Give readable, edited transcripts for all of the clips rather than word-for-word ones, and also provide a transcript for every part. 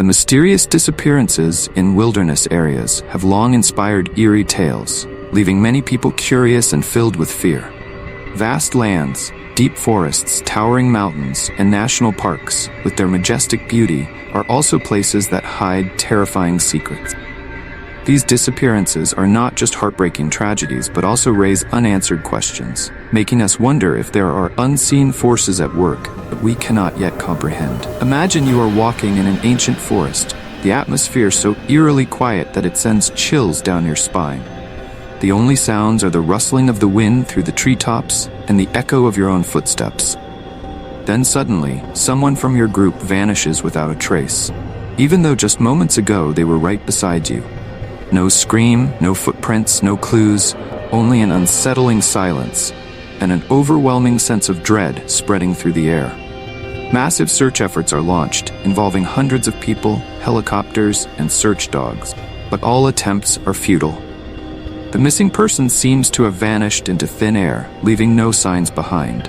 The mysterious disappearances in wilderness areas have long inspired eerie tales, leaving many people curious and filled with fear. Vast lands, deep forests, towering mountains, and national parks, with their majestic beauty, are also places that hide terrifying secrets. These disappearances are not just heartbreaking tragedies, but also raise unanswered questions, making us wonder if there are unseen forces at work that we cannot yet comprehend. Imagine you are walking in an ancient forest, the atmosphere so eerily quiet that it sends chills down your spine. The only sounds are the rustling of the wind through the treetops and the echo of your own footsteps. Then suddenly, someone from your group vanishes without a trace, even though just moments ago they were right beside you. No scream, no footprints, no clues, only an unsettling silence and an overwhelming sense of dread spreading through the air. Massive search efforts are launched, involving hundreds of people, helicopters, and search dogs, but all attempts are futile. The missing person seems to have vanished into thin air, leaving no signs behind.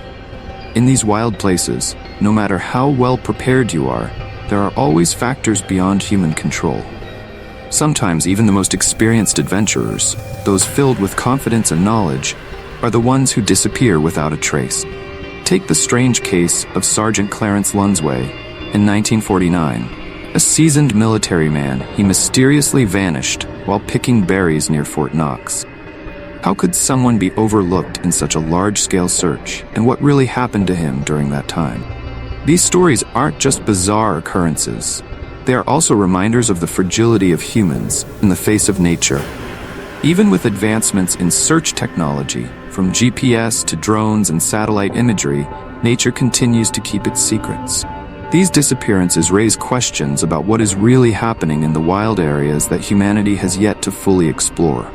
In these wild places, no matter how well prepared you are, there are always factors beyond human control. Sometimes even the most experienced adventurers, those filled with confidence and knowledge, are the ones who disappear without a trace. Take the strange case of Sergeant Clarence Lunsway. In 1949, a seasoned military man, he mysteriously vanished while picking berries near Fort Knox. How could someone be overlooked in such a large-scale search, and what really happened to him during that time? These stories aren't just bizarre occurrences. They are also reminders of the fragility of humans in the face of nature. Even with advancements in search technology, from GPS to drones and satellite imagery, nature continues to keep its secrets. These disappearances raise questions about what is really happening in the wild areas that humanity has yet to fully explore.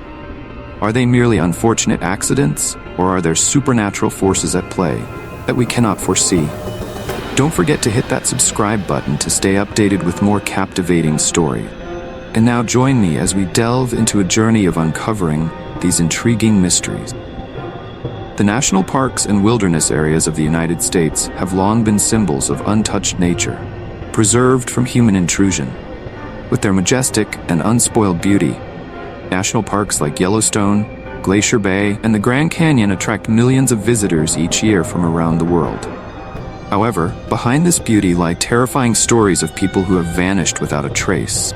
Are they merely unfortunate accidents, or are there supernatural forces at play that we cannot foresee? Don't forget to hit that subscribe button to stay updated with more captivating stories. And now join me as we delve into a journey of uncovering these intriguing mysteries. The national parks and wilderness areas of the United States have long been symbols of untouched nature, preserved from human intrusion. With their majestic and unspoiled beauty, national parks like Yellowstone, Glacier Bay, and the Grand Canyon attract millions of visitors each year from around the world. However, behind this beauty lie terrifying stories of people who have vanished without a trace,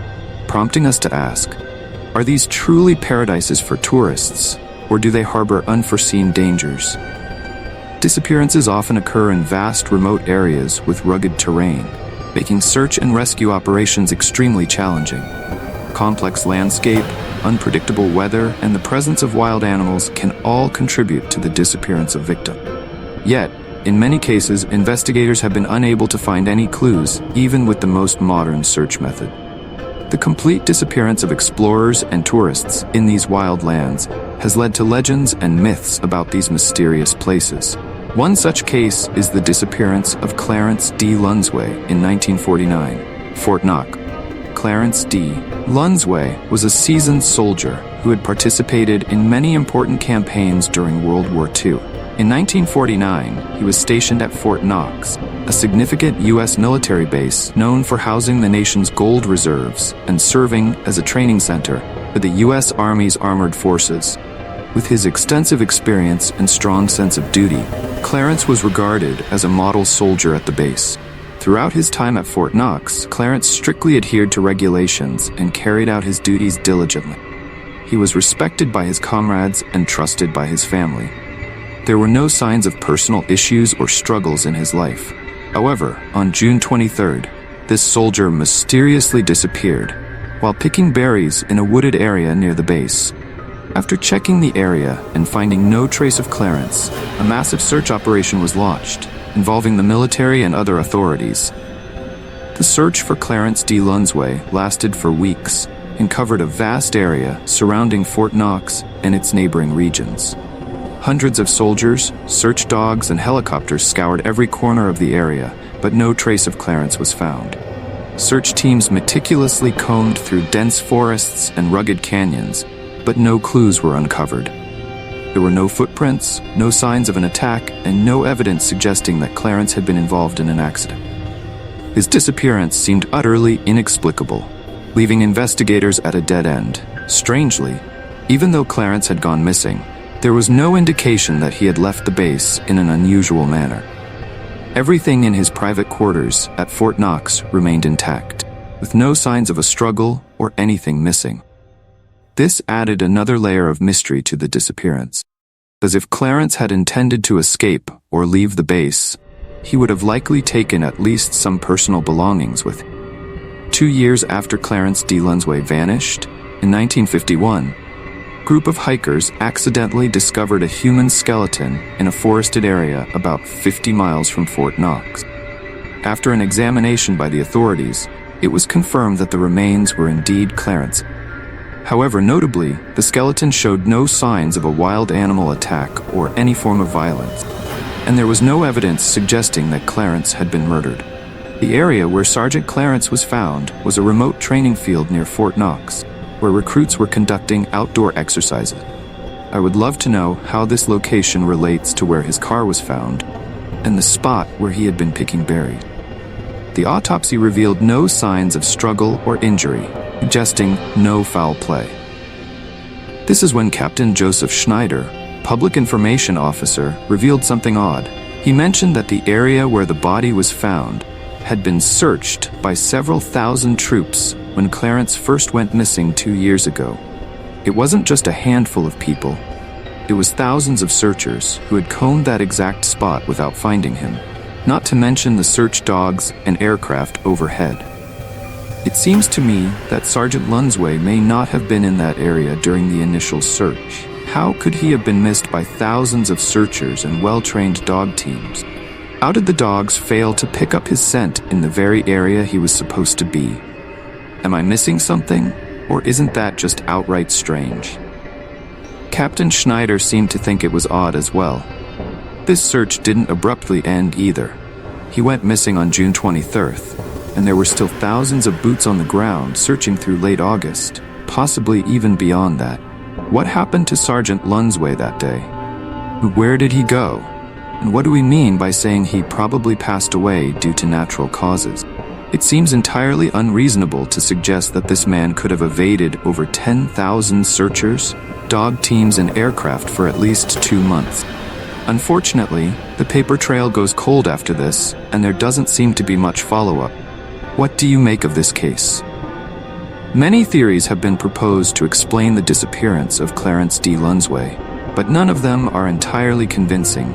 prompting us to ask, are these truly paradises for tourists, or do they harbor unforeseen dangers? Disappearances often occur in vast, remote areas with rugged terrain, making search and rescue operations extremely challenging. Complex landscape, unpredictable weather, and the presence of wild animals can all contribute to the disappearance of victims. Yet, in many cases, investigators have been unable to find any clues, even with the most modern search method. The complete disappearance of explorers and tourists in these wild lands has led to legends and myths about these mysterious places. One such case is the disappearance of Clarence D. Lunsway in 1949, Fort Knox. Clarence D. Lunsway was a seasoned soldier who had participated in many important campaigns during World War II. In 1949, he was stationed at Fort Knox, a significant U.S. military base known for housing the nation's gold reserves and serving as a training center for the U.S. Army's armored forces. With his extensive experience and strong sense of duty, Clarence was regarded as a model soldier at the base. Throughout his time at Fort Knox, Clarence strictly adhered to regulations and carried out his duties diligently. He was respected by his comrades and trusted by his family. There were no signs of personal issues or struggles in his life. However, on June 23rd, this soldier mysteriously disappeared while picking berries in a wooded area near the base. After checking the area and finding no trace of Clarence, a massive search operation was launched, involving the military and other authorities. The search for Clarence D. Lunsway lasted for weeks and covered a vast area surrounding Fort Knox and its neighboring regions. Hundreds of soldiers, search dogs, and helicopters scoured every corner of the area, but no trace of Clarence was found. Search teams meticulously combed through dense forests and rugged canyons, but no clues were uncovered. There were no footprints, no signs of an attack, and no evidence suggesting that Clarence had been involved in an accident. His disappearance seemed utterly inexplicable, leaving investigators at a dead end. Strangely, even though Clarence had gone missing, there was no indication that he had left the base in an unusual manner. Everything in his private quarters at Fort Knox remained intact, with no signs of a struggle or anything missing. This added another layer of mystery to the disappearance. As if Clarence had intended to escape or leave the base, he would have likely taken at least some personal belongings with him. 2 years after Clarence D. Lunsway vanished, in 1951, a group of hikers accidentally discovered a human skeleton in a forested area about 50 miles from Fort Knox. After an examination by the authorities, it was confirmed that the remains were indeed Clarence. However, notably, the skeleton showed no signs of a wild animal attack or any form of violence, and there was no evidence suggesting that Clarence had been murdered. The area where Sergeant Clarence was found was a remote training field near Fort Knox, where recruits were conducting outdoor exercises. I would love to know how this location relates to where his car was found and the spot where he had been picking berries. The autopsy revealed no signs of struggle or injury, suggesting no foul play. This is when Captain Joseph Schneider, public information officer, revealed something odd. He mentioned that the area where the body was found had been searched by several thousand troops when Clarence first went missing 2 years ago. It wasn't just a handful of people. It was thousands of searchers who had combed that exact spot without finding him, not to mention the search dogs and aircraft overhead. It seems to me that Sergeant Lunsway may not have been in that area during the initial search. How could he have been missed by thousands of searchers and well-trained dog teams? How did the dogs fail to pick up his scent in the very area he was supposed to be? Am I missing something, or isn't that just outright strange? Captain Schneider seemed to think it was odd as well. This search didn't abruptly end either. He went missing on June 23rd, and there were still thousands of boots on the ground searching through late August, possibly even beyond that. What happened to Sergeant Lunsway that day? Where did he go? And what do we mean by saying he probably passed away due to natural causes? It seems entirely unreasonable to suggest that this man could have evaded over 10,000 searchers, dog teams, and aircraft for at least 2 months. Unfortunately, the paper trail goes cold after this, and there doesn't seem to be much follow-up. What do you make of this case? Many theories have been proposed to explain the disappearance of Clarence D. Lunsway, but none of them are entirely convincing.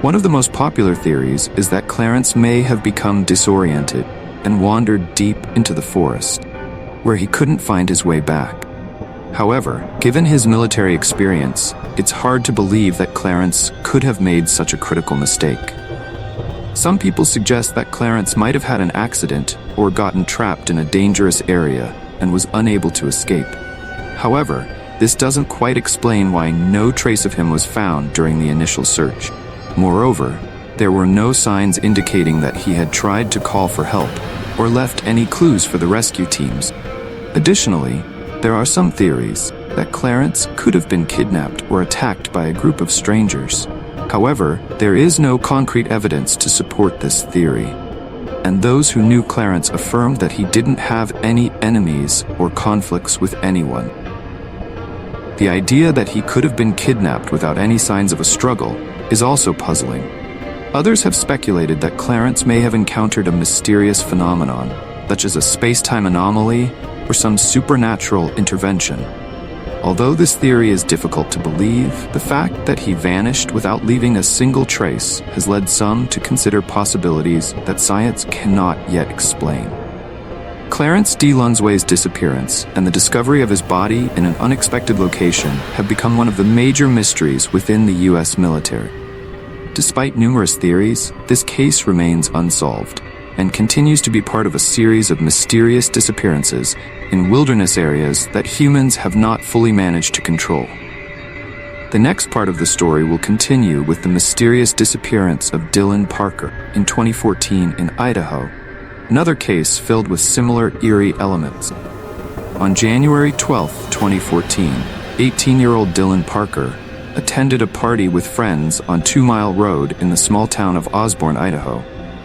One of the most popular theories is that Clarence may have become disoriented and wandered deep into the forest, where he couldn't find his way back. However, given his military experience, it's hard to believe that Clarence could have made such a critical mistake. Some people suggest that Clarence might have had an accident or gotten trapped in a dangerous area and was unable to escape. However, this doesn't quite explain why no trace of him was found during the initial search. Moreover, there were no signs indicating that he had tried to call for help or left any clues for the rescue teams. Additionally, there are some theories that Clarence could have been kidnapped or attacked by a group of strangers. However, there is no concrete evidence to support this theory, and those who knew Clarence affirmed that he didn't have any enemies or conflicts with anyone. The idea that he could have been kidnapped without any signs of a struggle is also puzzling. Others have speculated that Clarence may have encountered a mysterious phenomenon, such as a space-time anomaly or some supernatural intervention. Although this theory is difficult to believe, the fact that he vanished without leaving a single trace has led some to consider possibilities that science cannot yet explain. Clarence D. Lunsway's disappearance and the discovery of his body in an unexpected location have become one of the major mysteries within the U.S. military. Despite numerous theories, this case remains unsolved and continues to be part of a series of mysterious disappearances in wilderness areas that humans have not fully managed to control. The next part of the story will continue with the mysterious disappearance of Dylan Parker in 2014 in Idaho, another case filled with similar eerie elements. On January 12, 2014, 18-year-old Dylan Parker attended a party with friends on 2 Mile Road in the small town of Osborne, Idaho.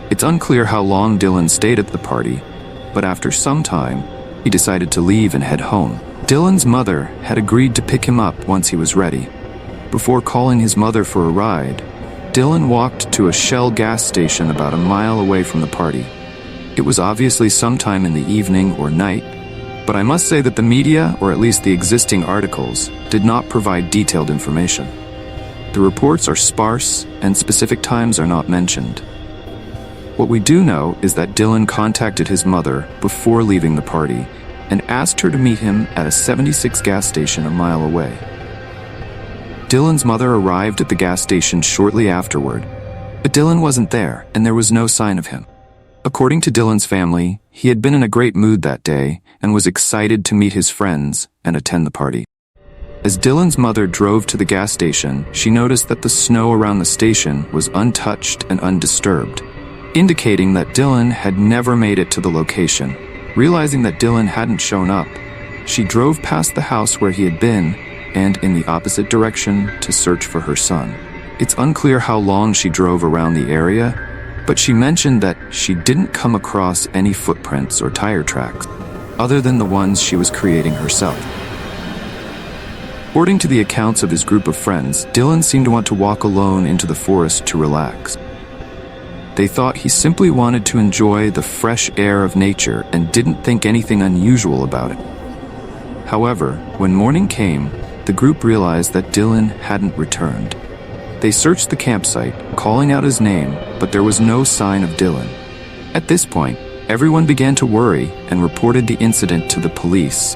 It It's unclear how long Dylan stayed at the party, but after some time, he decided to leave and head home. Dylan's mother had agreed to pick him up once he was ready. Before calling his mother for a ride, Dylan walked to a Shell gas station about a mile away from the party. It was obviously sometime in the evening or night, but I must say that the media, or at least the existing articles, did not provide detailed information. The reports are sparse, and specific times are not mentioned. What we do know is that Dylan contacted his mother before leaving the party and asked her to meet him at a 76 gas station a mile away. Dylan's mother arrived at the gas station shortly afterward, but Dylan wasn't there and there was no sign of him. According to Dylan's family, he had been in a great mood that day and was excited to meet his friends and attend the party. As Dylan's mother drove to the gas station, she noticed that the snow around the station was untouched and undisturbed, indicating that Dylan had never made it to the location. Realizing that Dylan hadn't shown up, she drove past the house where he had been and in the opposite direction to search for her son. It's unclear how long she drove around the area, but she mentioned that she didn't come across any footprints or tire tracks, other than the ones she was creating herself. According to the accounts of his group of friends, Dylan seemed to want to walk alone into the forest to relax. They thought he simply wanted to enjoy the fresh air of nature and didn't think anything unusual about it. However, when morning came, the group realized that Dylan hadn't returned. They searched the campsite, calling out his name, but there was no sign of Dylan. At this point, everyone began to worry and reported the incident to the police.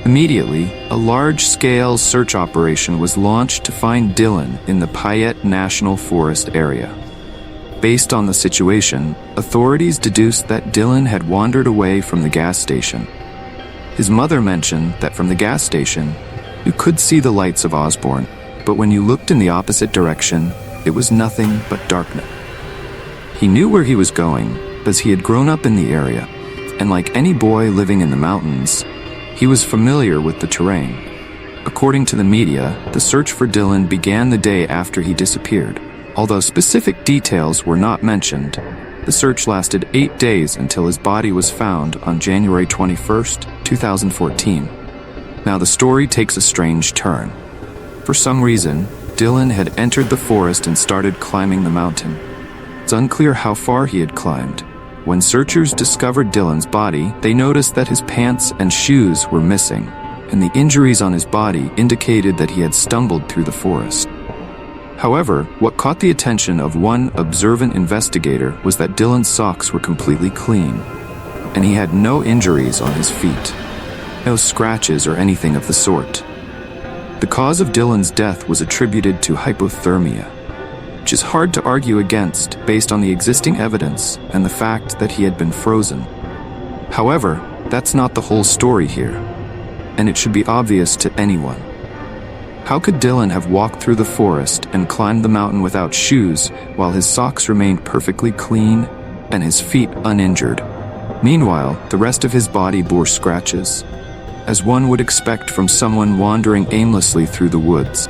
Immediately, a large-scale search operation was launched to find Dylan in the Payette National Forest area. Based on the situation, authorities deduced that Dylan had wandered away from the gas station. His mother mentioned that from the gas station, you could see the lights of Osborne, but when you looked in the opposite direction, it was nothing but darkness. He knew where he was going, as he had grown up in the area, and like any boy living in the mountains, he was familiar with the terrain. According to the media, the search for Dylan began the day after he disappeared. Although specific details were not mentioned, the search lasted 8 days until his body was found on January 21st, 2014. Now the story takes a strange turn. For some reason, Dylan had entered the forest and started climbing the mountain. It's unclear how far he had climbed. When searchers discovered Dylan's body, they noticed that his pants and shoes were missing, and the injuries on his body indicated that he had stumbled through the forest. However, what caught the attention of one observant investigator was that Dylan's socks were completely clean, and he had no injuries on his feet, no scratches or anything of the sort. The cause of Dylan's death was attributed to hypothermia, which is hard to argue against based on the existing evidence and the fact that he had been frozen. However, that's not the whole story here, and it should be obvious to anyone. How could Dylan have walked through the forest and climbed the mountain without shoes while his socks remained perfectly clean and his feet uninjured? Meanwhile, the rest of his body bore scratches, as one would expect from someone wandering aimlessly through the woods.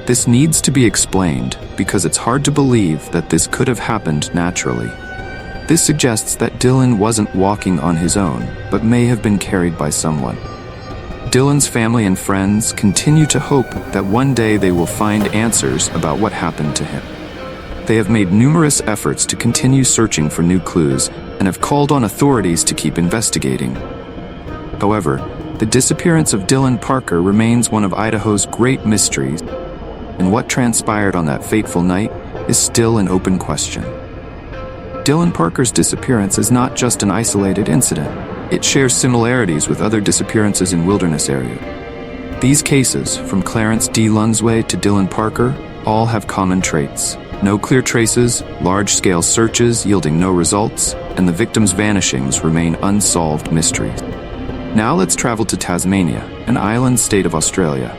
This needs to be explained because it's hard to believe that this could have happened naturally. This suggests that Dylan wasn't walking on his own, but may have been carried by someone. Dylan's family and friends continue to hope that one day they will find answers about what happened to him. They have made numerous efforts to continue searching for new clues and have called on authorities to keep investigating. However, the disappearance of Dylan Parker remains one of Idaho's great mysteries, and what transpired on that fateful night is still an open question. Dylan Parker's disappearance is not just an isolated incident. It shares similarities with other disappearances in wilderness areas. These cases, from Clarence D. Lunsway to Dylan Parker, all have common traits. No clear traces, large-scale searches yielding no results, and the victims' vanishings remain unsolved mysteries. Now let's travel to Tasmania, an island state of Australia.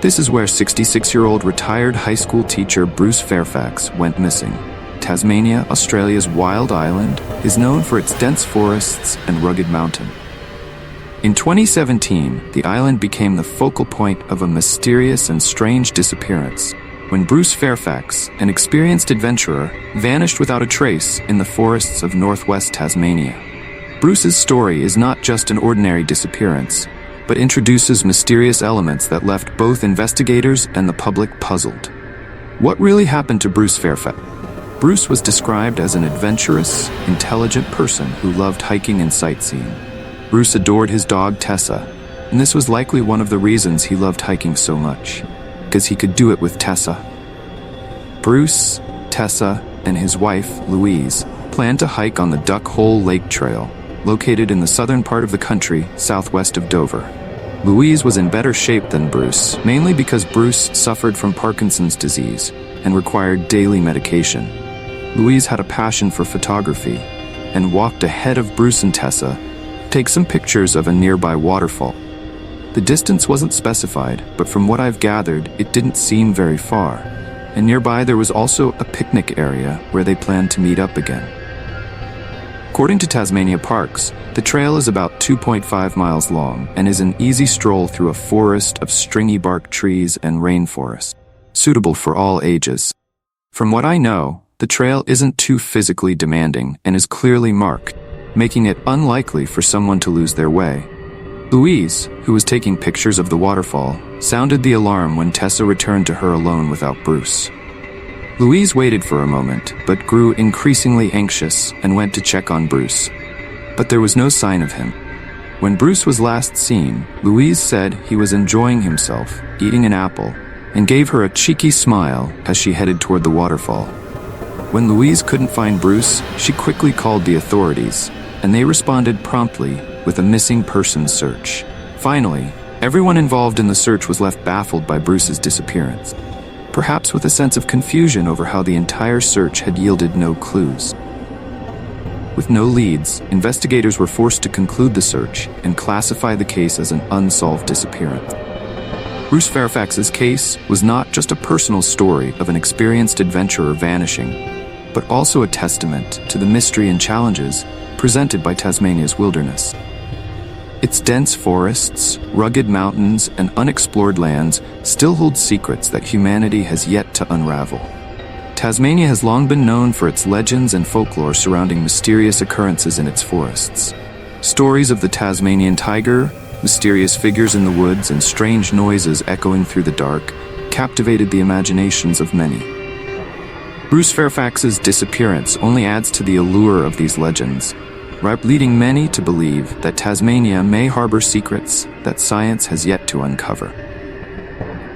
This is where 66-year-old retired high school teacher Bruce Fairfax went missing. Tasmania, Australia's wild island, is known for its dense forests and rugged mountain. In 2017, the island became the focal point of a mysterious and strange disappearance, when Bruce Fairfax, an experienced adventurer, vanished without a trace in the forests of northwest Tasmania. Bruce's story is not just an ordinary disappearance, but introduces mysterious elements that left both investigators and the public puzzled. What really happened to Bruce Fairfax? Bruce was described as an adventurous, intelligent person who loved hiking and sightseeing. Bruce adored his dog Tessa, and this was likely one of the reasons he loved hiking so much, because he could do it with Tessa. Bruce, Tessa, and his wife, Louise, planned to hike on the Duck Hole Lake Trail, located in the southern part of the country, southwest of Dover. Louise was in better shape than Bruce, mainly because Bruce suffered from Parkinson's disease and required daily medication. Louise had a passion for photography and walked ahead of Bruce and Tessa to take some pictures of a nearby waterfall. The distance wasn't specified, but from what I've gathered, it didn't seem very far. And nearby there was also a picnic area where they planned to meet up again. According to Tasmania Parks, the trail is about 2.5 miles long and is an easy stroll through a forest of stringy bark trees and rainforest, suitable for all ages. From what I know, the trail isn't too physically demanding and is clearly marked, making it unlikely for someone to lose their way. Louise, who was taking pictures of the waterfall, sounded the alarm when Tessa returned to her alone without Bruce. Louise waited for a moment, but grew increasingly anxious and went to check on Bruce. But there was no sign of him. When Bruce was last seen, Louise said he was enjoying himself, eating an apple, and gave her a cheeky smile as she headed toward the waterfall. When Louise couldn't find Bruce, she quickly called the authorities, and they responded promptly with a missing persons search. Finally, everyone involved in the search was left baffled by Bruce's disappearance, perhaps with a sense of confusion over how the entire search had yielded no clues. With no leads, investigators were forced to conclude the search and classify the case as an unsolved disappearance. Bruce Fairfax's case was not just a personal story of an experienced adventurer vanishing, but also a testament to the mystery and challenges presented by Tasmania's wilderness. Its dense forests, rugged mountains, and unexplored lands still hold secrets that humanity has yet to unravel. Tasmania has long been known for its legends and folklore surrounding mysterious occurrences in its forests. Stories of the Tasmanian tiger, mysterious figures in the woods, and strange noises echoing through the dark captivated the imaginations of many. Bruce Fairfax's disappearance only adds to the allure of these legends, leading many to believe that Tasmania may harbor secrets that science has yet to uncover.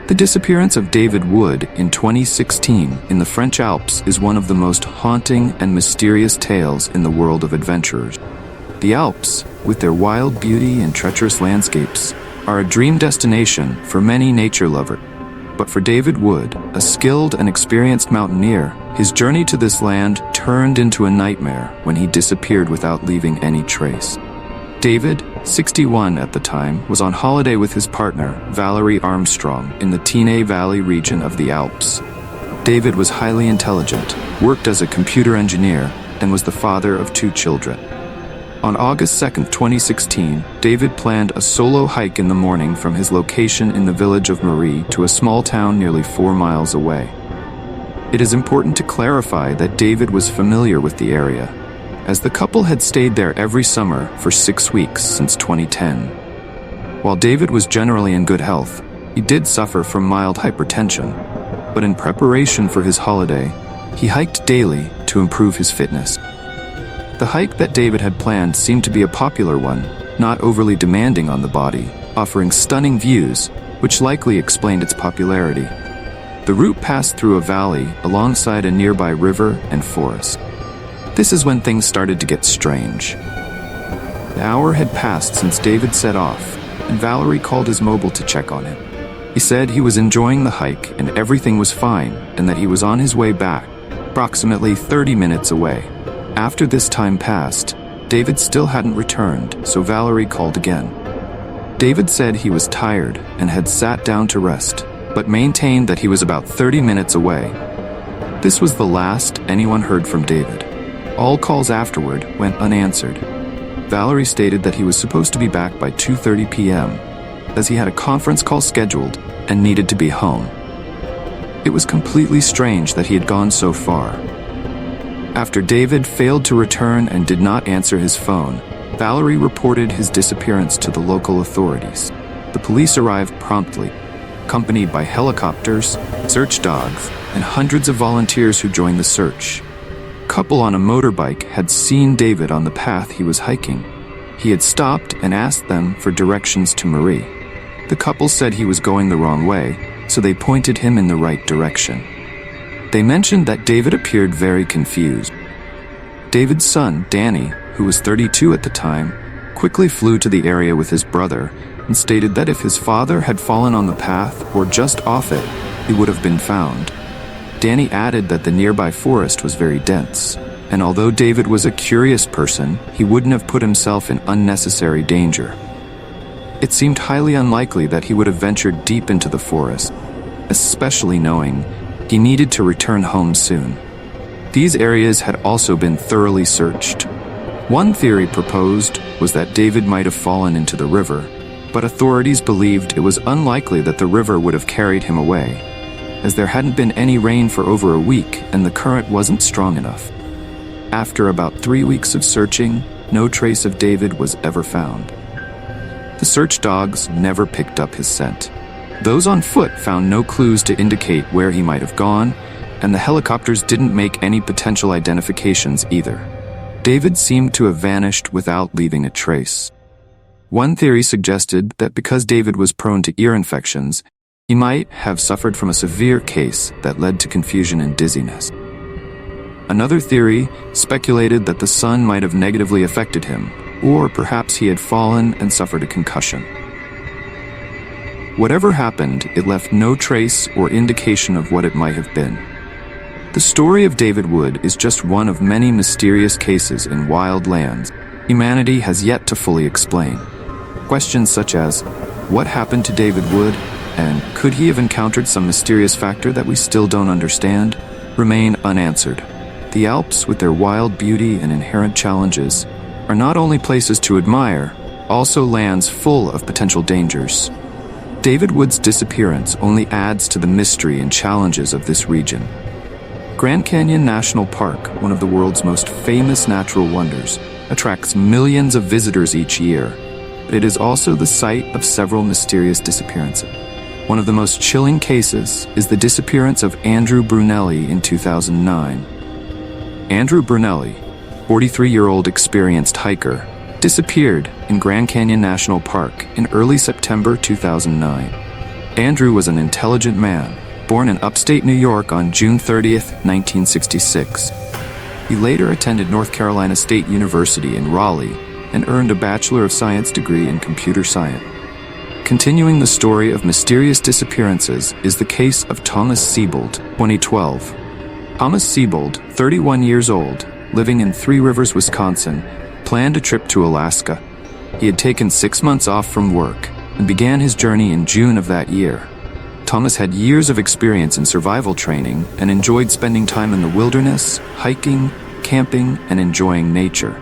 The disappearance of David Wood in 2016 in the French Alps is one of the most haunting and mysterious tales in the world of adventurers. The Alps, with their wild beauty and treacherous landscapes, are a dream destination for many nature lovers. But for David Wood, a skilled and experienced mountaineer, his journey to this land turned into a nightmare when he disappeared without leaving any trace. David, 61 at the time, was on holiday with his partner, Valerie Armstrong, in the Teene Valley region of the Alps. David was highly intelligent, worked as a computer engineer, and was the father of 2 children. On August 2, 2016, David planned a solo hike in the morning from his location in the village of Marie to a small town nearly 4 miles away. It is important to clarify that David was familiar with the area, as the couple had stayed there every summer for 6 weeks since 2010. While David was generally in good health, he did suffer from mild hypertension, but in preparation for his holiday, he hiked daily to improve his fitness. The hike that David had planned seemed to be a popular one, not overly demanding on the body, offering stunning views, which likely explained its popularity. The route passed through a valley alongside a nearby river and forest. This is when things started to get strange. The hour had passed since David set off, and Valerie called his mobile to check on him. He said he was enjoying the hike and everything was fine, and that he was on his way back, approximately 30 minutes away. After this time passed, David still hadn't returned, so Valerie called again. David said he was tired and had sat down to rest, but maintained that he was about 30 minutes away. This was the last anyone heard from David. All calls afterward went unanswered. Valerie stated that he was supposed to be back by 2:30 p.m., as he had a conference call scheduled and needed to be home. It was completely strange that he had gone so far. After David failed to return and did not answer his phone, Valerie reported his disappearance to the local authorities. The police arrived promptly, accompanied by helicopters, search dogs, and hundreds of volunteers who joined the search. A couple on a motorbike had seen David on the path he was hiking. He had stopped and asked them for directions to Marie. The couple said he was going the wrong way, so they pointed him in the right direction. They mentioned that David appeared very confused. David's son, Danny, who was 32 at the time, quickly flew to the area with his brother and stated that if his father had fallen on the path or just off it, he would have been found. Danny added that the nearby forest was very dense, and although David was a curious person, he wouldn't have put himself in unnecessary danger. It seemed highly unlikely that he would have ventured deep into the forest, especially knowing he needed to return home soon. These areas had also been thoroughly searched. One theory proposed was that David might have fallen into the river, but authorities believed it was unlikely that the river would have carried him away, as there hadn't been any rain for over a week and the current wasn't strong enough. After about 3 weeks of searching, no trace of David was ever found. The search dogs never picked up his scent. Those on foot found no clues to indicate where he might have gone, and the helicopters didn't make any potential identifications either. David seemed to have vanished without leaving a trace. One theory suggested that because David was prone to ear infections, he might have suffered from a severe case that led to confusion and dizziness. Another theory speculated that the sun might have negatively affected him, or perhaps he had fallen and suffered a concussion. Whatever happened, it left no trace or indication of what it might have been. The story of David Wood is just one of many mysterious cases in wild lands humanity has yet to fully explain. Questions such as, what happened to David Wood, and could he have encountered some mysterious factor that we still don't understand, remain unanswered. The Alps, with their wild beauty and inherent challenges, are not only places to admire, also lands full of potential dangers. David Wood's disappearance only adds to the mystery and challenges of this region. Grand Canyon National Park, one of the world's most famous natural wonders, attracts millions of visitors each year, but it is also the site of several mysterious disappearances. One of the most chilling cases is the disappearance of Andrew Brunelli in 2009. Andrew Brunelli, 43-year-old experienced hiker, disappeared in Grand Canyon National Park in early September 2009. Andrew was an intelligent man, born in upstate New York on June 30, 1966. He later attended North Carolina State University in Raleigh and earned a Bachelor of Science degree in computer science. Continuing the story of mysterious disappearances is the case of Thomas Siebold, 2012. Thomas Siebold, 31 years old, living in Three Rivers, Wisconsin, planned a trip to Alaska. He had taken 6 months off from work and began his journey in June of that year. Thomas had years of experience in survival training and enjoyed spending time in the wilderness, hiking, camping, and enjoying nature.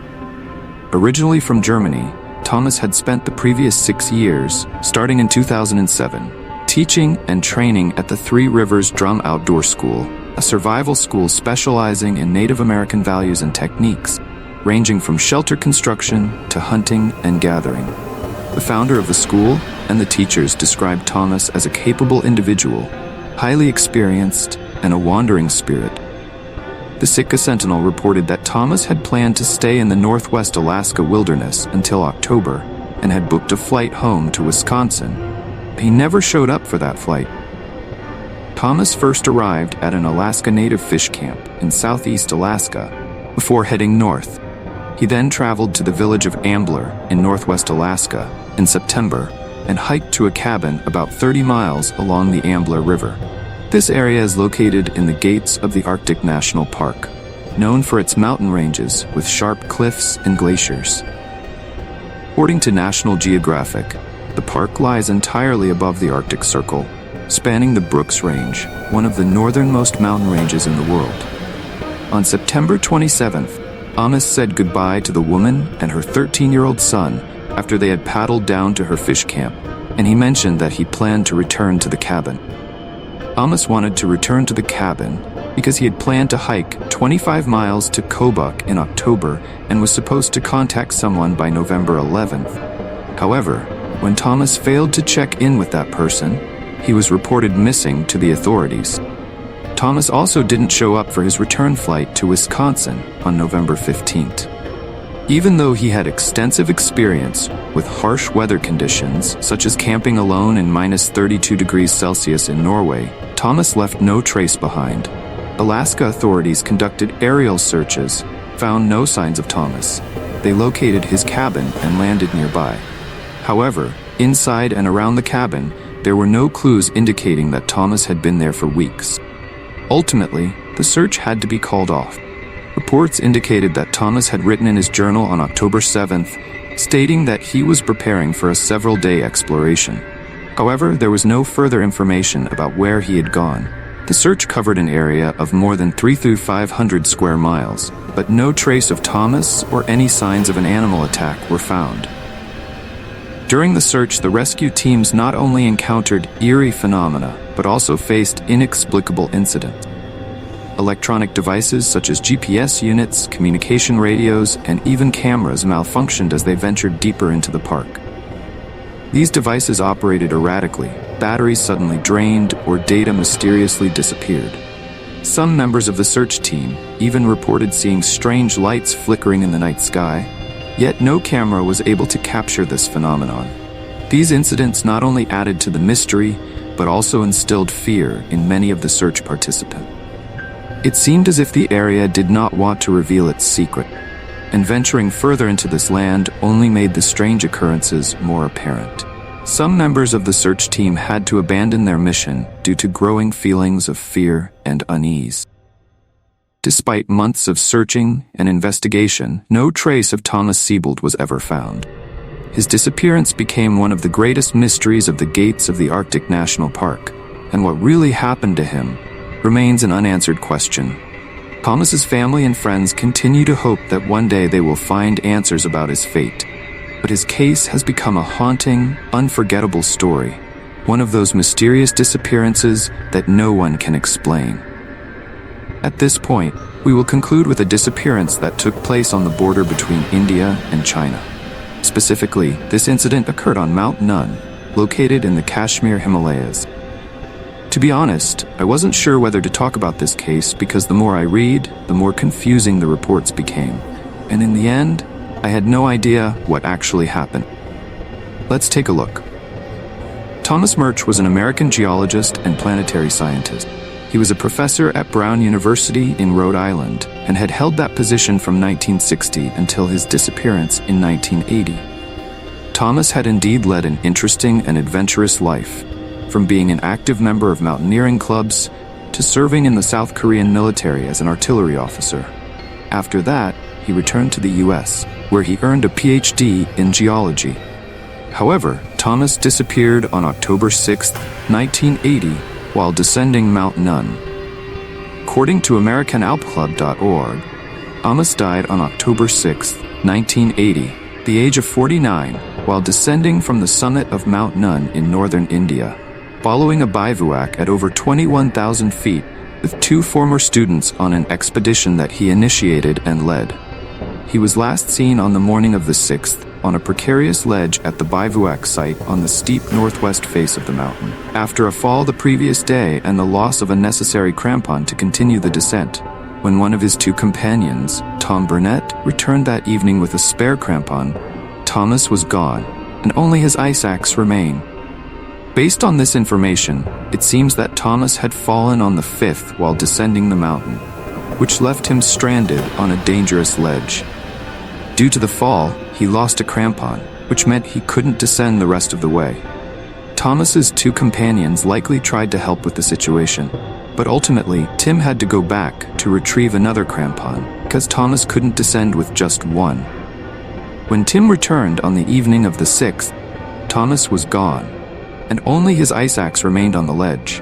Originally from Germany, Thomas had spent the previous 6 years, starting in 2007, teaching and training at the Three Rivers Drum Outdoor School, a survival school specializing in Native American values and techniques, ranging from shelter construction to hunting and gathering. The founder of the school and the teachers described Thomas as a capable individual, highly experienced, and a wandering spirit. The Sitka Sentinel reported that Thomas had planned to stay in the Northwest Alaska wilderness until October and had booked a flight home to Wisconsin. He never showed up for that flight. Thomas first arrived at an Alaska Native fish camp in southeast Alaska before heading north. He then traveled to the village of Ambler in northwest Alaska in September and hiked to a cabin about 30 miles along the Ambler River. This area is located in the gates of the Arctic National Park, known for its mountain ranges with sharp cliffs and glaciers. According to National Geographic, the park lies entirely above the Arctic Circle, spanning the Brooks Range, one of the northernmost mountain ranges in the world. On September 27th, Thomas said goodbye to the woman and her 13-year-old son after they had paddled down to her fish camp, and he mentioned that he planned to return to the cabin. Thomas wanted to return to the cabin because he had planned to hike 25 miles to Kobuk in October and was supposed to contact someone by November 11th. However, when Thomas failed to check in with that person, he was reported missing to the authorities. Thomas also didn't show up for his return flight to Wisconsin on November 15th. Even though he had extensive experience with harsh weather conditions, such as camping alone in -32 degrees Celsius in Norway, Thomas left no trace behind. Alaska authorities conducted aerial searches, found no signs of Thomas. They located his cabin and landed nearby. However, inside and around the cabin, there were no clues indicating that Thomas had been there for weeks. Ultimately, the search had to be called off. Reports indicated that Thomas had written in his journal on October 7th, stating that he was preparing for a several-day exploration. However, there was no further information about where he had gone. The search covered an area of more than 3,500 square miles, but no trace of Thomas or any signs of an animal attack were found. During the search, the rescue teams not only encountered eerie phenomena, but also faced inexplicable incidents. Electronic devices such as GPS units, communication radios, and even cameras malfunctioned as they ventured deeper into the park. These devices operated erratically, batteries suddenly drained, or data mysteriously disappeared. Some members of the search team even reported seeing strange lights flickering in the night sky, yet no camera was able to capture this phenomenon. These incidents not only added to the mystery, but also instilled fear in many of the search participants. It seemed as if the area did not want to reveal its secret, and venturing further into this land only made the strange occurrences more apparent. Some members of the search team had to abandon their mission due to growing feelings of fear and unease. Despite months of searching and investigation, no trace of Thomas Siebold was ever found. His disappearance became one of the greatest mysteries of the gates of the Arctic National Park, and what really happened to him remains an unanswered question. Thomas's family and friends continue to hope that one day they will find answers about his fate, but his case has become a haunting, unforgettable story, one of those mysterious disappearances that no one can explain. At this point, we will conclude with a disappearance that took place on the border between India and China. Specifically, this incident occurred on Mount Nun, located in the Kashmir Himalayas. To be honest, I wasn't sure whether to talk about this case because the more I read, the more confusing the reports became. And in the end, I had no idea what actually happened. Let's take a look. Thomas Murch was an American geologist and planetary scientist. He was a professor at Brown University in Rhode Island and had held that position from 1960 until his disappearance in 1980. Thomas had indeed led an interesting and adventurous life, from being an active member of mountaineering clubs to serving in the South Korean military as an artillery officer. After that, he returned to the US, where he earned a PhD in geology. However, Thomas disappeared on October 6, 1980, while descending Mount Nun. According to AmericanAlpClub.org, Thomas died on October 6, 1980, the age of 49, while descending from the summit of Mount Nun in northern India, following a bivouac at over 21,000 feet with two former students on an expedition that he initiated and led. He was last seen on the morning of the 6th on a precarious ledge at the bivouac site on the steep northwest face of the mountain, after a fall the previous day and the loss of a necessary crampon to continue the descent. When one of his two companions, Tom Burnett, returned that evening with a spare crampon, Thomas was gone, and only his ice axe remained. Based on this information, it seems that Thomas had fallen on the 5th while descending the mountain, which left him stranded on a dangerous ledge. Due to the fall, he lost a crampon, which meant he couldn't descend the rest of the way. Thomas's two companions likely tried to help with the situation, but ultimately, Tim had to go back to retrieve another crampon because Thomas couldn't descend with just one. When Tim returned on the evening of the 6th, Thomas was gone, and only his ice axe remained on the ledge.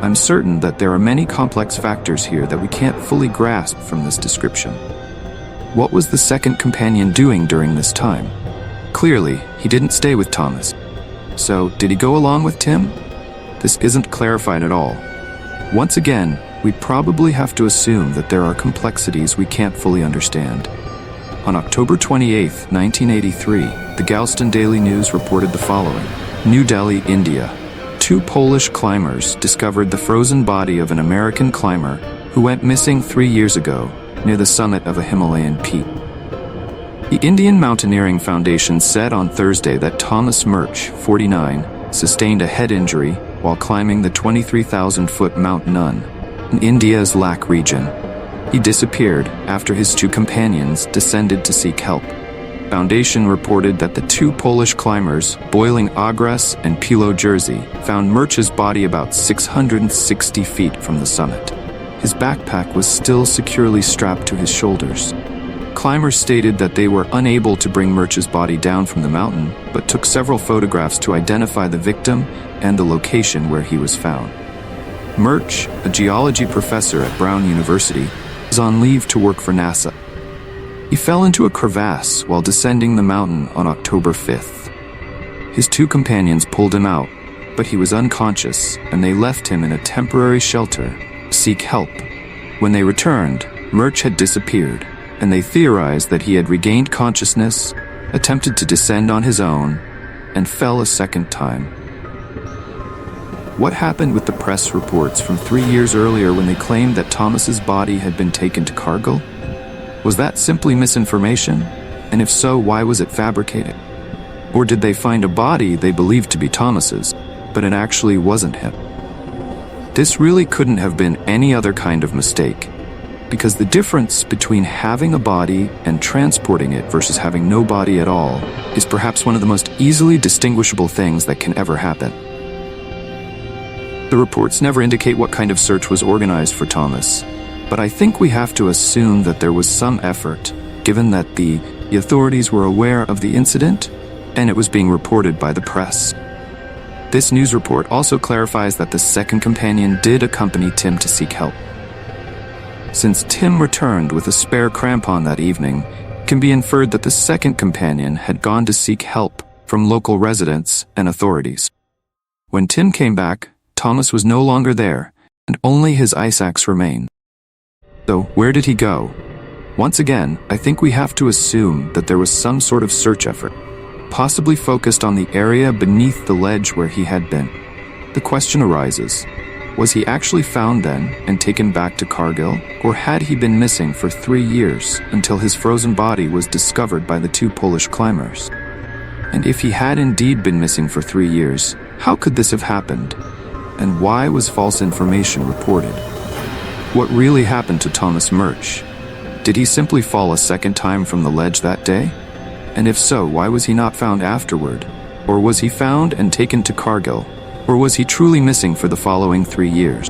I'm certain that there are many complex factors here that we can't fully grasp from this description. What was the second companion doing during this time? Clearly, he didn't stay with Thomas. So, did he go along with Tim? this isn't clarified at all. Once again, we probably have to assume that there are complexities we can't fully understand. On October 28, 1983, the Galveston Daily News reported the following. New Delhi, India. 2 Polish climbers discovered the frozen body of an American climber who went missing 3 years ago near the summit of a Himalayan peak. The Indian Mountaineering Foundation said on Thursday that Thomas Murch, 49, sustained a head injury while climbing the 23,000-foot Mount Nun in India's Lak region. He disappeared after his 2 companions descended to seek help. Foundation reported that the 2 Polish climbers, Boiling Agres and Pilo Jersey, found Murch's body about 660 feet from the summit. His backpack was still securely strapped to his shoulders. Climbers stated that they were unable to bring Murch's body down from the mountain, but took several photographs to identify the victim and the location where he was found. Murch, a geology professor at Brown University, was on leave to work for NASA. He fell into a crevasse while descending the mountain on October 5th. His 2 companions pulled him out, but he was unconscious and they left him in a temporary shelter to seek help. When they returned, Murch had disappeared, and they theorized that he had regained consciousness, attempted to descend on his own, and fell a second time. What happened with the press reports from 3 years earlier when they claimed that Thomas's body had been taken to Kargil? Was that simply misinformation? And if so, why was it fabricated? Or did they find a body they believed to be Thomas's, but it actually wasn't him? This really couldn't have been any other kind of mistake, because the difference between having a body and transporting it versus having no body at all is perhaps one of the most easily distinguishable things that can ever happen. The reports never indicate what kind of search was organized for Thomas, but I think we have to assume that there was some effort, given that the authorities were aware of the incident and it was being reported by the press. This news report also clarifies that the second companion did accompany Tim to seek help. Since Tim returned with a spare crampon that evening, it can be inferred that the second companion had gone to seek help from local residents and authorities. When Tim came back, Thomas was no longer there, and only his ice axe remained. So, where did he go? Once again, I think we have to assume that there was some sort of search effort, possibly focused on the area beneath the ledge where he had been. The question arises, was he actually found then and taken back to Kargil, or had he been missing for 3 years until his frozen body was discovered by the 2 Polish climbers? And if he had indeed been missing for 3 years, how could this have happened? And why was false information reported? What really happened to Thomas Murch? Did he simply fall a second time from the ledge that day? And if so, why was he not found afterward? Or was he found and taken to Kargil? Or was he truly missing for the following 3 years?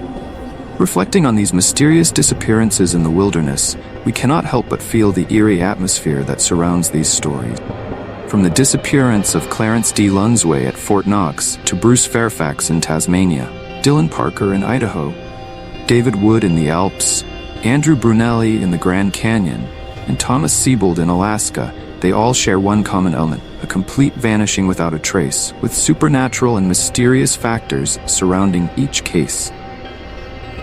Reflecting on these mysterious disappearances in the wilderness, we cannot help but feel the eerie atmosphere that surrounds these stories. From the disappearance of Clarence D. Lunsway at Fort Knox to Bruce Fairfax in Tasmania, Dylan Parker in Idaho, David Wood in the Alps, Andrew Brunelli in the Grand Canyon, and Thomas Siebold in Alaska, they all share one common element, a complete vanishing without a trace, with supernatural and mysterious factors surrounding each case.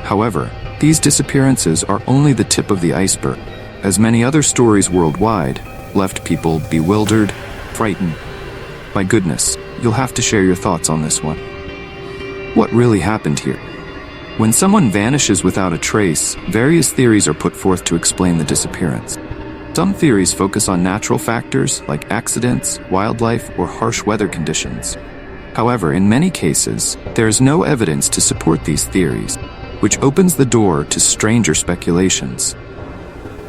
However, these disappearances are only the tip of the iceberg, as many other stories worldwide left people bewildered, frightened. My goodness, you'll have to share your thoughts on this one. What really happened here? When someone vanishes without a trace, various theories are put forth to explain the disappearance. Some theories focus on natural factors like accidents, wildlife, or harsh weather conditions. However, in many cases, there is no evidence to support these theories, which opens the door to stranger speculations.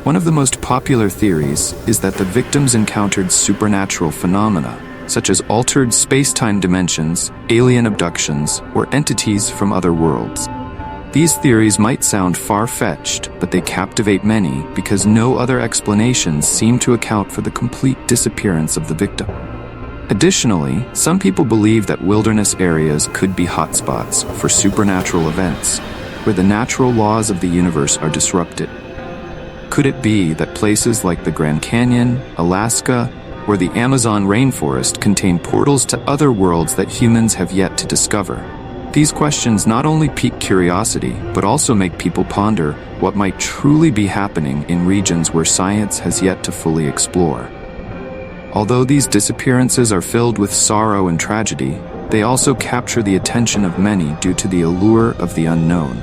One of the most popular theories is that the victims encountered supernatural phenomena, such as altered space-time dimensions, alien abductions, or entities from other worlds. These theories might sound far-fetched, but they captivate many because no other explanations seem to account for the complete disappearance of the victim. Additionally, some people believe that wilderness areas could be hotspots for supernatural events, where the natural laws of the universe are disrupted. Could it be that places like the Grand Canyon, Alaska, or the Amazon rainforest contain portals to other worlds that humans have yet to discover? These questions not only pique curiosity, but also make people ponder what might truly be happening in regions where science has yet to fully explore. Although these disappearances are filled with sorrow and tragedy, they also capture the attention of many due to the allure of the unknown.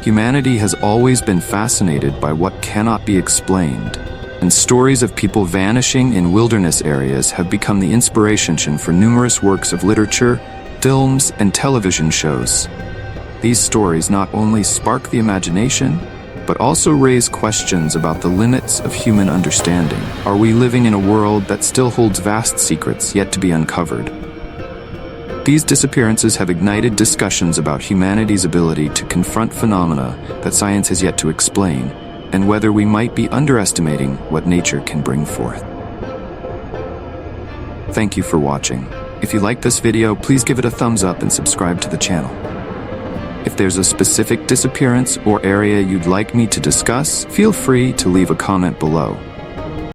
Humanity has always been fascinated by what cannot be explained, and stories of people vanishing in wilderness areas have become the inspiration for numerous works of literature, films, and television shows. These stories not only spark the imagination, but also raise questions about the limits of human understanding. Are we living in a world that still holds vast secrets yet to be uncovered? These disappearances have ignited discussions about humanity's ability to confront phenomena that science has yet to explain, and whether we might be underestimating what nature can bring forth. Thank you for watching. If you liked this video, please give it a thumbs up and subscribe to the channel. If there's a specific disappearance or area you'd like me to discuss, feel free to leave a comment below.